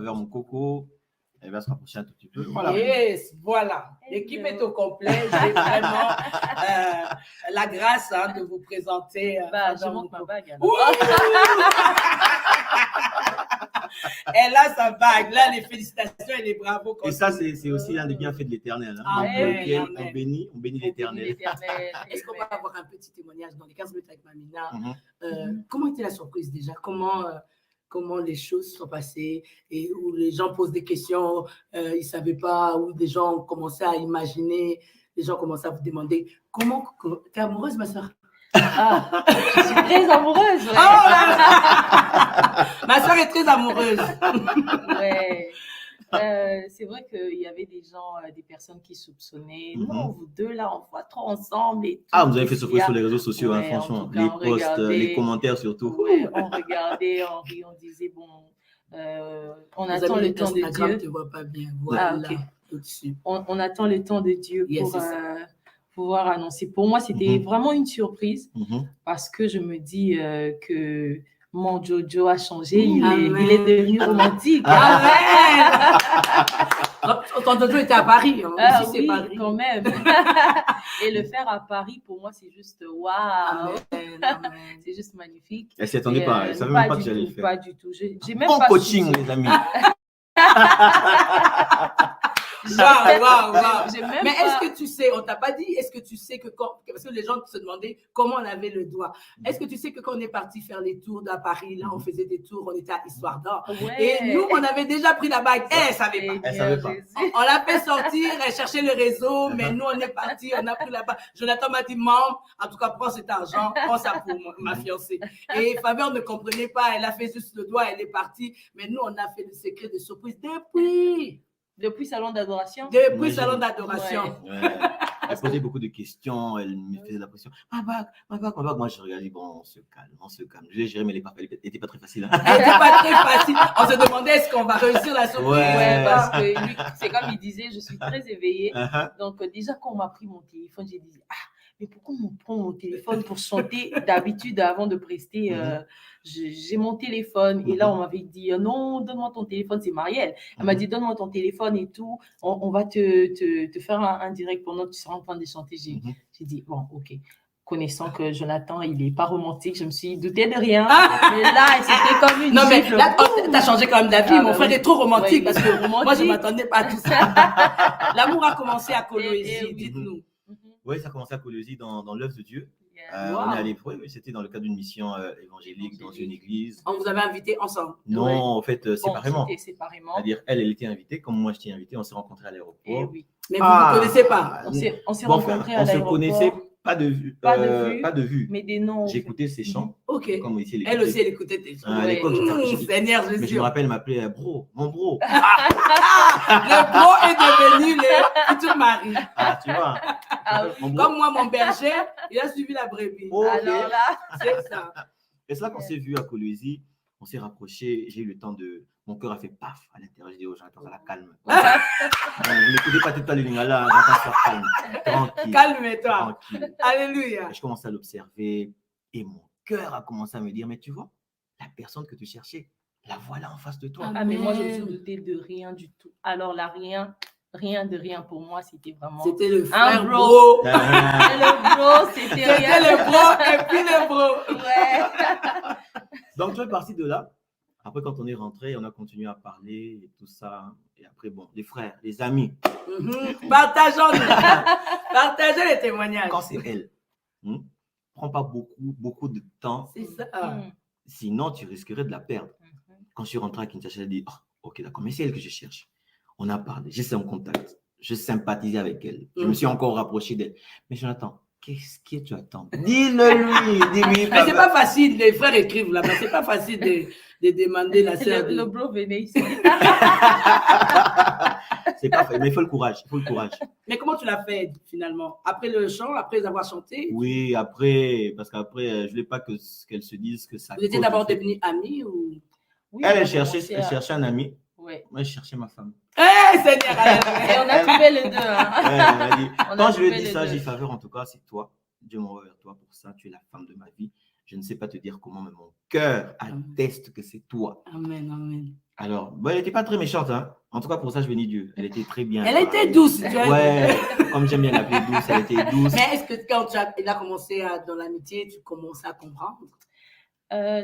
vers mon coco. Elle va se rapprocher un tout petit peu. Voilà. Yes, voilà. L'équipe est au complet. J'ai vraiment la grâce de vous présenter. Je montre ma bague. Elle a sa bague. Là, les félicitations et les bravos. Et ça, c'est aussi un des bienfaits de l'Éternel. Hein, on bénit l'Éternel. Est-ce qu'on va avoir un petit témoignage dans les 15 minutes avec Mamina? Comment était la surprise déjà? Comment les choses sont passées et où les gens posent des questions, ils ne savaient pas, où des gens commençaient à imaginer, les gens commençaient à vous demander comment tu es amoureuse, ma soeur? Je suis très amoureuse. Ouais. Ma soeur est très amoureuse. Ouais. C'est vrai qu'il y avait des gens, des personnes qui soupçonnaient. Non, vous deux là, on voit trop ensemble et tout. Ah, vous avez fait surprise sur les réseaux sociaux, hein, franchement. Les posts, les commentaires surtout. Ouais, on regardait, on riait, on disait bon, on attend le temps de Dieu. Ne te vois pas bien. Voilà, okay. Au-dessus. On attend le temps de Dieu pour pouvoir annoncer. Pour moi, c'était vraiment une surprise parce que je me dis que mon Jojo a changé, il est devenu romantique. Amen. Ton Jojo était à Paris. Hein. Oui, Paris. Quand même. Et le faire à Paris, pour moi, c'est juste waouh. C'est juste magnifique. Elle s'y attendait pas. Elle savait même pas que j'allais le faire. Pas du tout. J'ai même pas coaching, les amis. Wow. Mais est-ce que tu sais, on t'a pas dit, est-ce que tu sais que parce que les gens se demandaient comment on avait le doigt. Est-ce que tu sais que quand on est parti faire les tours à Paris, là, on faisait des tours, on était à Histoire d'Or. Et nous, on avait déjà pris la bague. Elle savait pas. On l'a fait sortir, elle cherchait le réseau, mais nous, on est parti, on a pris la bague. Jonathan m'a dit, maman, en tout cas, prends cet argent, prends ça pour ma fiancée. Et Faveur ne comprenait pas, elle a fait juste le doigt, elle est partie. Mais nous, on a fait le secret de surprise Depuis Salon d'Adoration. Salon d'Adoration. Ouais. Elle posait beaucoup de questions, elle me faisait la pression. Ma bague. Moi, je regardais, bon, on se calme. Je l'ai géré, mais elle n'était pas très facile. Hein. Elle n'était pas très facile. On se demandait est-ce qu'on va réussir la surprise. Ouais, parce que lui, c'est comme il disait, je suis très éveillée. Donc, déjà, quand on m'a pris mon téléphone, j'ai dit, mais pourquoi on me prend mon téléphone pour chanter? D'habitude, avant de prester, j'ai mon téléphone. Et là, on m'avait dit, non, donne-moi ton téléphone, c'est Marielle. Elle m'a dit, donne-moi ton téléphone et tout. On va te faire un direct pendant que tu seras en train de chanter. J'ai dit, bon, ok. Connaissant que Jonathan, il n'est pas romantique, je me suis doutée de rien. Mais là, c'était comme une gifle. Là, t'as changé quand même d'avis. Mon frère est trop romantique parce que moi, je ne m'attendais pas à tout ça. L'amour a commencé à Coloésie, dites-nous. Oui, ça a commencé à Coloésie dans l'œuvre de Dieu. On est allé, c'était dans le cadre d'une mission évangélique dans une église. On vous avait invité ensemble? Non, en fait, séparément. Séparément. C'est-à-dire, elle était invitée, comme moi, je t'ai invité. On s'est rencontrés à l'aéroport. Oui. Mais vous ne vous connaissez pas? On s'est rencontrés à l'aéroport. On se connaissait pas de vue. Pas de vue. Mais des noms. J'écoutais ses chants. Ok. Comme ici, elle aussi, elle écoutait tes chants. À l'époque, Seigneur Jésus. Mais je me rappelle, elle m'appelait bro, mon bro. Le bro est devenu le futur mari. Tu vois. Comme moi, mon berger, il a suivi la brebis. Alors là, c'est ça. Et c'est là qu'on s'est vu à Coloésie. On s'est rapprochés. J'ai eu le temps de. Mon cœur a fait paf à l'intérieur. J'ai dit, Jonathan, ça la calme. Vous n'écoutez pas tout le temps les lingala. Jonathan, calme. Tranquille. Calme-toi. Tranquille. Alléluia. Et je commence à l'observer. Et mon cœur a commencé à me dire, mais tu vois, la personne que tu cherchais, la voilà en face de toi. Mais moi, je me suis doutée de rien du tout. Alors là, rien de rien pour moi, c'était vraiment. C'était le frère bro. C'était le bro, c'était rien. C'était le bro et puis le bro. Ouais. Donc, tu es parti de là. Après, quand on est rentré, on a continué à parler et tout ça. Et après, bon, les frères, les amis. Partageons les témoignages. Quand c'est elle, prends pas beaucoup de temps. C'est ça. Sinon, tu risquerais de la perdre. Quand je suis rentré à Kinshasa, j'ai dit, ok, d'accord, mais c'est elle que je cherche. On a parlé, j'étais en contact, je sympathisais avec elle. Je me suis encore rapproché d'elle. Mais Jonathan, qu'est-ce que tu attends? Dis-lui. Mais c'est pas facile, les frères écrivent là-bas, c'est pas facile de demander la sœur. Le bro venait ici. C'est pas fait, mais il faut le courage, Mais comment tu l'as fait finalement? Après le chant, après avoir chanté? Oui, après, parce qu'après, je voulais pas qu'elle se dise que ça. Vous étiez d'abord devenus amis ou? Oui, elle cherchait un ami. Oui. Moi, je cherchais ma femme. Seigneur! Et on a trouvé les deux. Quand je lui ai dit ça, j'ai dit, Faveur, en tout cas, c'est toi. Dieu m'envoie vers toi pour ça. Tu es la femme de ma vie. Je ne sais pas te dire comment, mais mon cœur atteste que c'est toi. Amen. Alors, elle n'était pas très méchante, hein. En tout cas, pour ça, je bénis Dieu. Elle était très bien. Elle était douce, tu vois. Ouais, comme j'aime bien l'appeler douce, elle était douce. Mais est-ce que quand tu as commencé dans l'amitié, tu commençais à comprendre?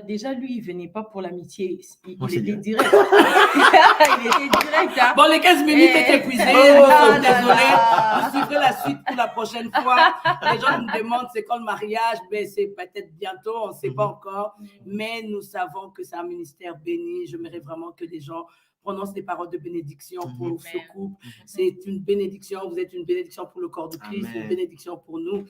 Déjà, lui, il venait pas pour l'amitié. Il c'est était bien. direct. Il était direct. Hein. Bon, les 15 minutes étaient épuisées. Nous sommes désolés. Vous suivrez la suite pour la prochaine fois. Les gens nous demandent c'est quand le mariage. Ben, c'est peut-être bientôt, on ne sait pas encore. Mais nous savons que c'est un ministère béni. J'aimerais vraiment que les gens prononcent des paroles de bénédiction pour ce couple. C'est une bénédiction. Vous êtes une bénédiction pour le corps de Christ, Amen. une bénédiction pour nous.